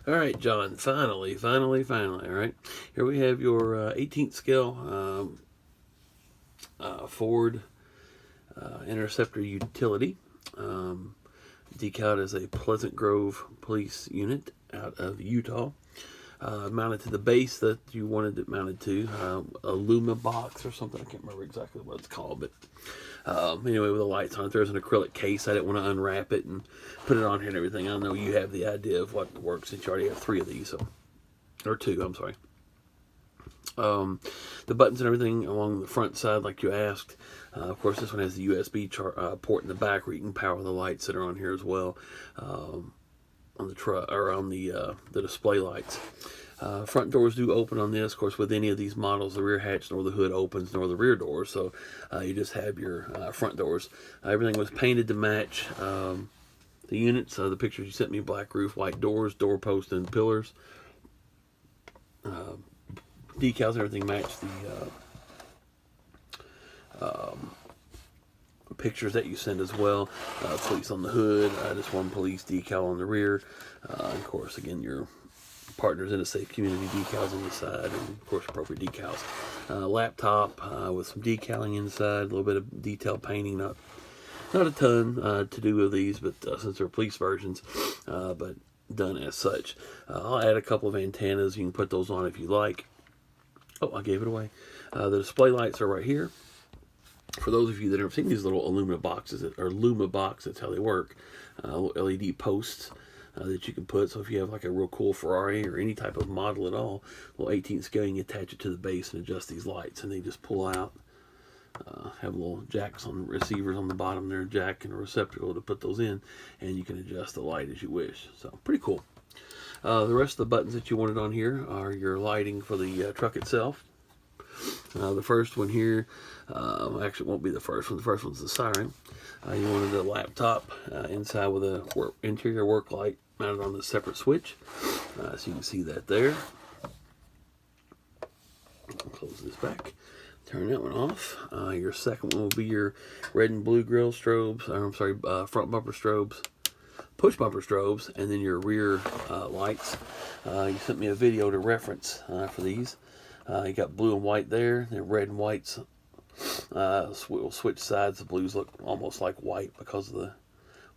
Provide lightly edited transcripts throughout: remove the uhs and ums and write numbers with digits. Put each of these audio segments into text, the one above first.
All right, John, finally. All right, here we have your 18th scale Ford Interceptor utility, decaled as a Pleasant Grove police unit out of Utah. Mounted to the base that you wanted it mounted to, IllumiBox or something. I can't remember exactly what it's called, but anyway, with the lights on it. There's an acrylic case. I didn't want to unwrap it and put it on here and everything. I know you have the idea of what works since you already have 3 of these, so, or 2, I'm sorry. The buttons and everything along the front side, like you asked. Of course, this one has the USB port in the back where you can power the lights that are on here as well. On the truck or on the display lights. Front doors do open on this. Of course, with any of these models, the rear hatch nor the hood opens nor the rear doors, so you just have your front doors. Everything was painted to match the units. The pictures you sent me: black roof, white doors, door posts, and pillars. Decals and everything match the pictures that you send as well. Police on the hood, just one police decal on the rear. Of course, again, your Partners in a Safe Community decals on the side, and of course appropriate decals. Laptop with some decaling inside, a little bit of detail painting, not a ton to do with these, but since they're police versions, but done as such. I'll add a couple of antennas. You can put those on if you like. Oh, I gave it away. The display lights are right here. For those of you that have seen these little IllumiBox, that's how they work. Little LED posts that you can put. So if you have like a real cool Ferrari or any type of model at all, little 18th scale, you can attach it to the base and adjust these lights, and they just pull out. Have little jacks on receivers on the bottom there, jack and a receptacle to put those in, and you can adjust the light as you wish. So pretty cool. The rest of the buttons that you wanted on here are your lighting for the truck itself. The first one here, actually it won't be the first one. The first one's the siren. You wanted a laptop inside with a interior work light mounted on the separate switch. So you can see that there. I'll close this back. Turn that one off. Your second one will be your red and blue grill strobes. Front bumper strobes, push bumper strobes, and then your rear lights. You sent me a video to reference for these. You got blue and white there. The red and whites will switch sides. The blues look almost like white because of the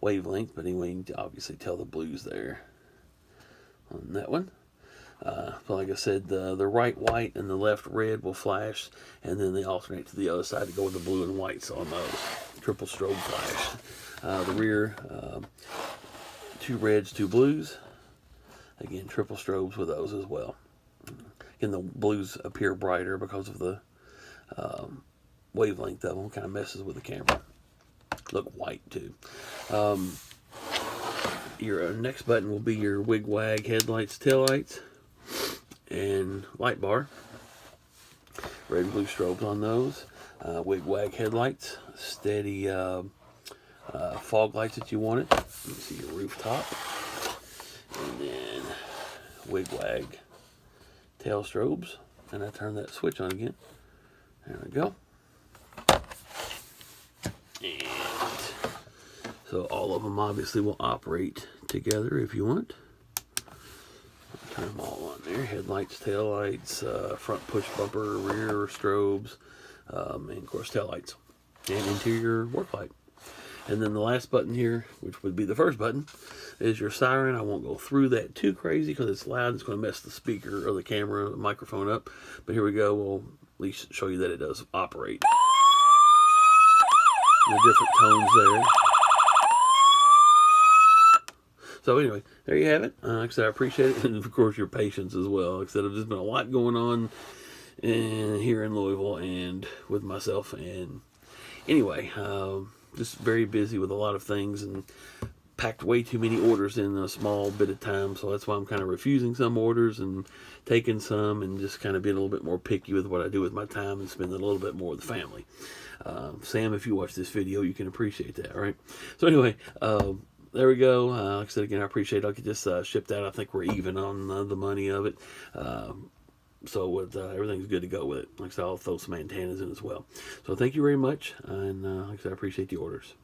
wavelength, but anyway, you can obviously tell the blues there on that one. So like I said, the right white and the left red will flash, and then they alternate to the other side to go with the blue and whites on those. Triple strobe flash. The rear, 2 reds, 2 blues. Again, triple strobes with those as well. And the blues appear brighter because of the wavelength of them. Kind of messes with the camera. Look white too. Your next button will be your wig-wag headlights, taillights, and light bar. Red and blue strobes on those. Wig-wag headlights, steady fog lights that you wanted. You see your rooftop, and then wig-wag tail strobes, and I turn that switch on again. There we go. And so all of them obviously will operate together if you want. I'll turn them all on there. Headlights, taillights, front push bumper, rear strobes, and of course taillights, and interior work light. And then the last button here, which would be the first button, is your siren. I won't go through that too crazy because it's loud. It's going to mess the speaker or the camera, the microphone up. But here we go. We'll at least show you that it does operate. The different tones there. So anyway, there you have it. Like I said, I appreciate it. And of course, your patience as well. Like I said, there's just been a lot going on here in Louisville and with myself. And anyway, just very busy with a lot of things and packed way too many orders in a small bit of time. So that's why I'm kind of refusing some orders and taking some, and just kind of being a little bit more picky with what I do with my time and spending a little bit more with the family. Sam, if you watch this video, you can appreciate that, right? So anyway, there we go. Like I said, again, I appreciate it. I'll get this shipped out. I think we're even on the money of it. So with everything's good to go with it. Like I said, I'll throw some antennas in as well. So thank you very much. And like I said, I appreciate the orders.